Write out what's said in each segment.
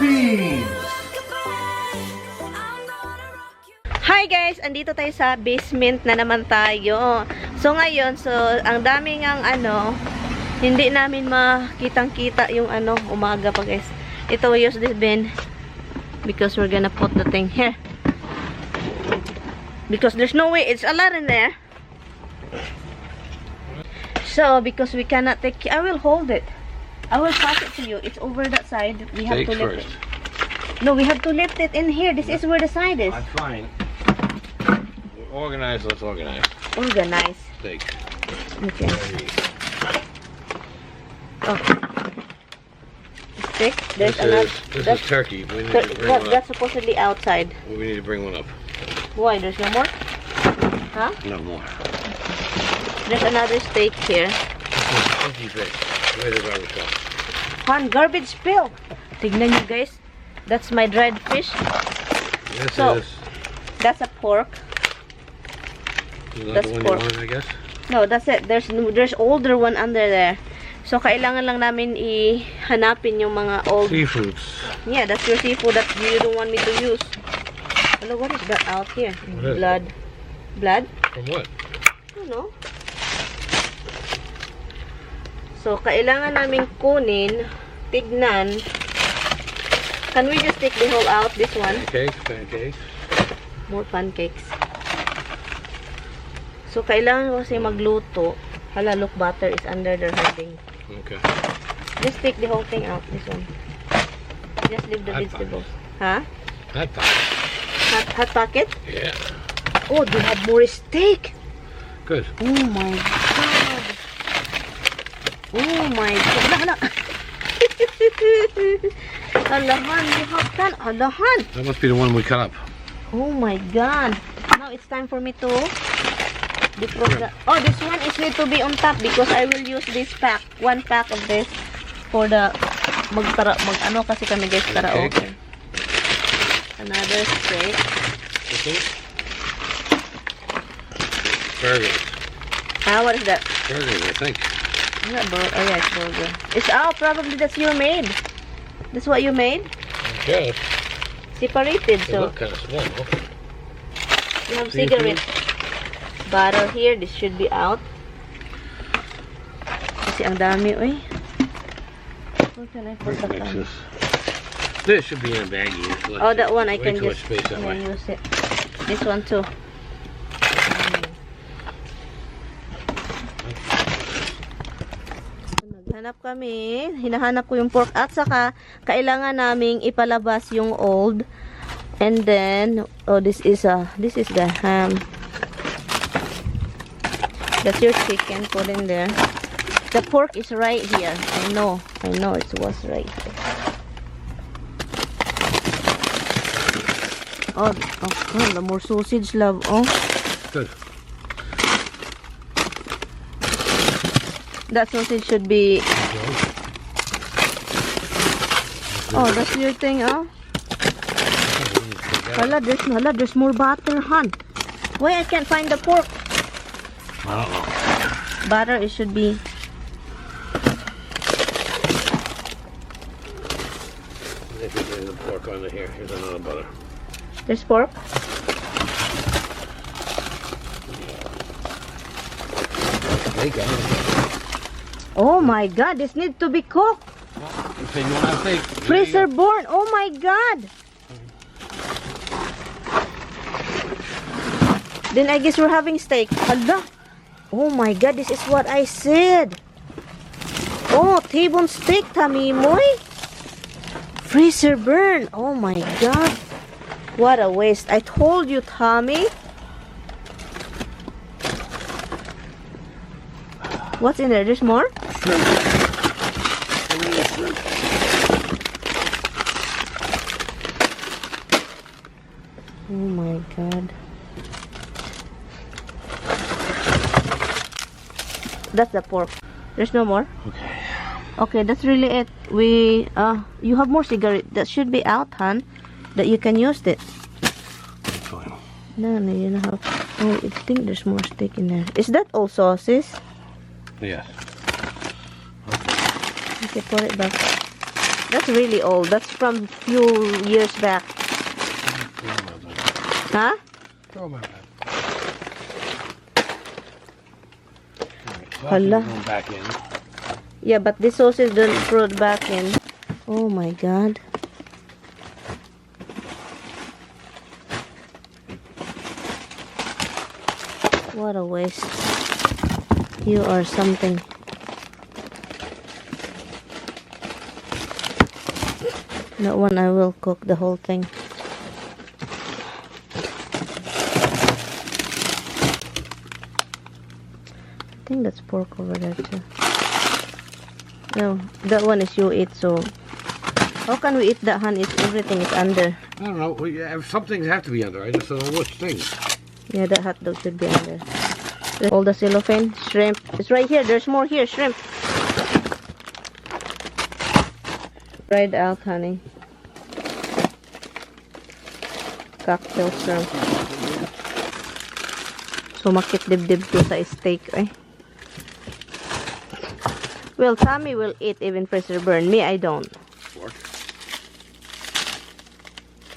Philippines! Hi guys! Andito tayo sa basement na naman tayo. So ngayon, ang daming ang hindi namin makitang-kita yung umaga pa guys. Ito, we use this bin because we're gonna put the thing here. Because there's no way, it's a lot in there. So, because we cannot take, I will hold it. I will pass it to you. It's over that side. We have to lift it. No, we have to lift it in here. This is where the side is. I'm fine. Organize, let's organize. Organize. Take. Okay. Oh. Stick. There's another. This is turkey. We need to bring one up. That's supposedly outside. We need to bring one up. Why? There's no more? Huh? No more. There's another steak here. Empty fish. Where's the garbage can? Han, garbage spill. Tignan nyo guys. That's my dried fish. This So, is. That's a pork. Is that That's the one pork. you wanted, I guess? No, that's it. There's older one under there. So, kailangan lang namin hanapin yung mga old. Seafoods. Yeah, that's your seafood that you don't want me to use. Hello, what is that out here? What is Blood. Blood? From what? I don't know. So, kailangan namin kunin, tignan. Can we just take the whole out, this one? Pancakes. More pancakes. So, kailangan kasi magluto. Hala, look, butter is under there hiding. Okay. Just take the whole thing out, this one. Just leave the vegetables. Huh? Hot pocket. Hot pocket? Yeah. Oh, they have more steak. Good. Oh my god. Oh my god. Hala. Halahan, you have done. Halahan. That must be the one we cut up. Oh my god. Now it's time for me to defrost the... Oh, this one is need to be on top because I will use this pack. One pack of this for the mag-ano kasi kami guys karaoke. Another steak. Burgers. What is that? Burgers, I think. Is that burger? Oh yeah, it's burger. It's probably that's you made. That's what you made? Yes. Separated, They so look kind of small. you have cigarette. Butter here, this should be out. Kasi ang dami, uy. Where can I put the can? This should be in a baggie. Oh, that one I Way can too just much space that way. use it. This one too. Naghanap kami. Hinahanap ko yung pork at saka kailangan naming ipalabas yung old. And then, oh, this is the ham. That's your chicken. Put in there. The pork is right here. I know it was right here. Oh, the more sausage, love. Oh, Good. that sausage should be. Oh, that's your thing, oh. Hala, there's more butter, hon. Why I can't find the pork? I don't know. Butter, it should be. If you bring the pork under here, here's another butter. There's pork. Bacon. Oh my God, this needs to be cooked. Okay, you want to take? Freezer born. Oh my God. Then I guess we're having steak. Hala. Oh my God, this is what I said. Oh, T-bone steak, Tamimoy. Freezer burn. Oh my God. What a waste. I told you, Tommy. What's in there? There's more? Oh my God. That's the pork. There's no more? Okay. Okay, that's really it. You have more cigarette. That should be out, hon. That you can use it. Fine. No, you know how. Oh, I think there's more steak in there. Is that all sauces? Yes. Okay, put it back. That's really old. That's from few years back. Huh? Throw them out. Hala. Going back in. Yeah, but this sausage don't throw it back in. Oh my god. What a waste. You are something. That one I will cook the whole thing. I think that's pork over there too. No, that one is you eat, so how can we eat that, Han, if everything is under? I don't know. Some things have to be under. I just don't know which things. Yeah, that hot dog should be under. All the cellophane, shrimp. It's right here. There's more here, shrimp. Fried out, honey. Cocktail shrimp. So, makit dibdib ko sa steak, eh. Well, Tommy will eat even pressure burn. Me, I don't. Pork.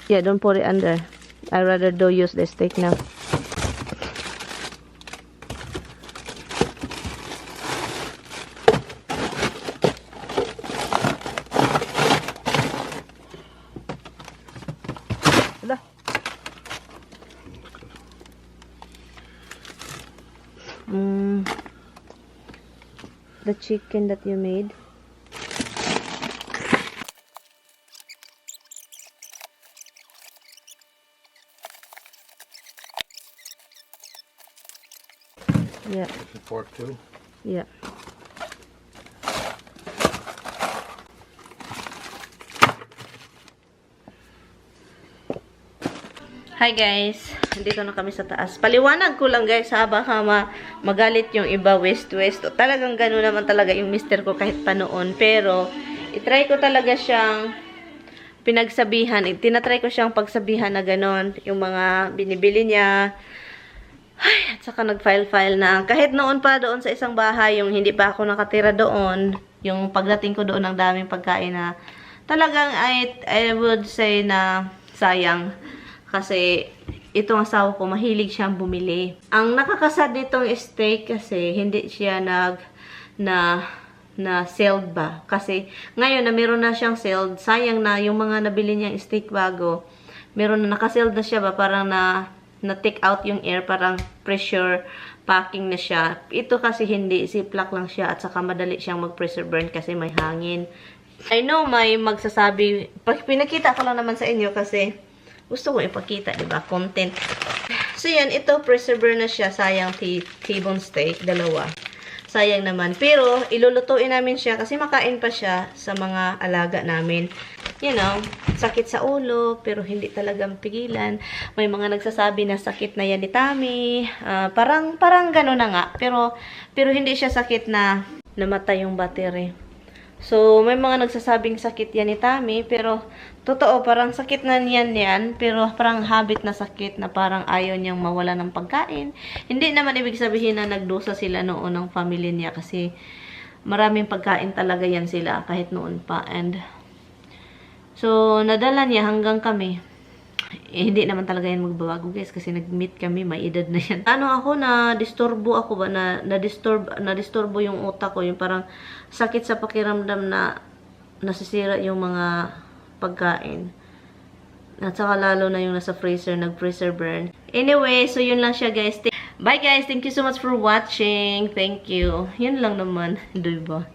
Yeah, don't put it under. I rather do use the steak now. Hala. The chicken that you made. Yeah. The pork too. Yeah. Hi guys, dito na kami sa taas. Paliwanag ko lang guys ha, baka magalit yung iba west. Talagang gano'n naman talaga yung mister ko kahit pa noon. Pero, itry ko talaga siyang pinagsabihan. Tinatry ko siyang pagsabihan na gano'n. Yung mga binibili niya. Ay, at saka nag-file na. Kahit noon pa doon sa isang bahay, yung hindi pa ako nakatira doon, yung pagdating ko doon ng daming pagkain na talagang I would say na sayang. Kasi itong asawa ko, mahilig siyang bumili. Ang nakakasad nitong steak kasi hindi siya na sealed ba. Kasi ngayon na meron na siyang sealed, sayang na yung mga nabili niyang steak bago, meron na nakasealed na siya ba, parang na take out yung air, parang pressure packing na siya. Ito kasi hindi, ziplock lang siya at saka madali siyang mag-pressure burn kasi may hangin. I know may magsasabi, pinakita ko lang naman sa inyo kasi gusto ko ipakita, diba? Content. So, yan. Ito, pressure burn na siya. Sayang T-bone steak. Dalawa. Sayang naman. Pero, ilulutuin namin siya kasi makain pa siya sa mga alaga namin. You know, sakit sa ulo, pero hindi talagang pigilan. May mga nagsasabi na sakit na yan ni Tommy. Parang gano'n na nga. Pero hindi siya sakit na namatay yung battery. So, may mga nagsasabing sakit yan ni Tommy, pero totoo, parang sakit na niyan yan, pero parang habit na sakit na parang ayaw niyang mawala ng pagkain. Hindi naman ibig sabihin na nagdusa sila noon ng family niya kasi maraming pagkain talaga yan sila kahit noon pa. And so, nadala niya hanggang kami. Hindi naman talaga yan magbabago guys kasi nag-meet kami, may edad na yan. Na-disturbo ako ba, na-disturbo yung utak ko, yung parang sakit sa pakiramdam na nasisira yung mga pagkain. At saka lalo na yung nasa freezer, nag-freezer burn. Anyway, so yun lang siya guys. Bye guys, thank you so much for watching. Thank you. Yun lang naman, diba?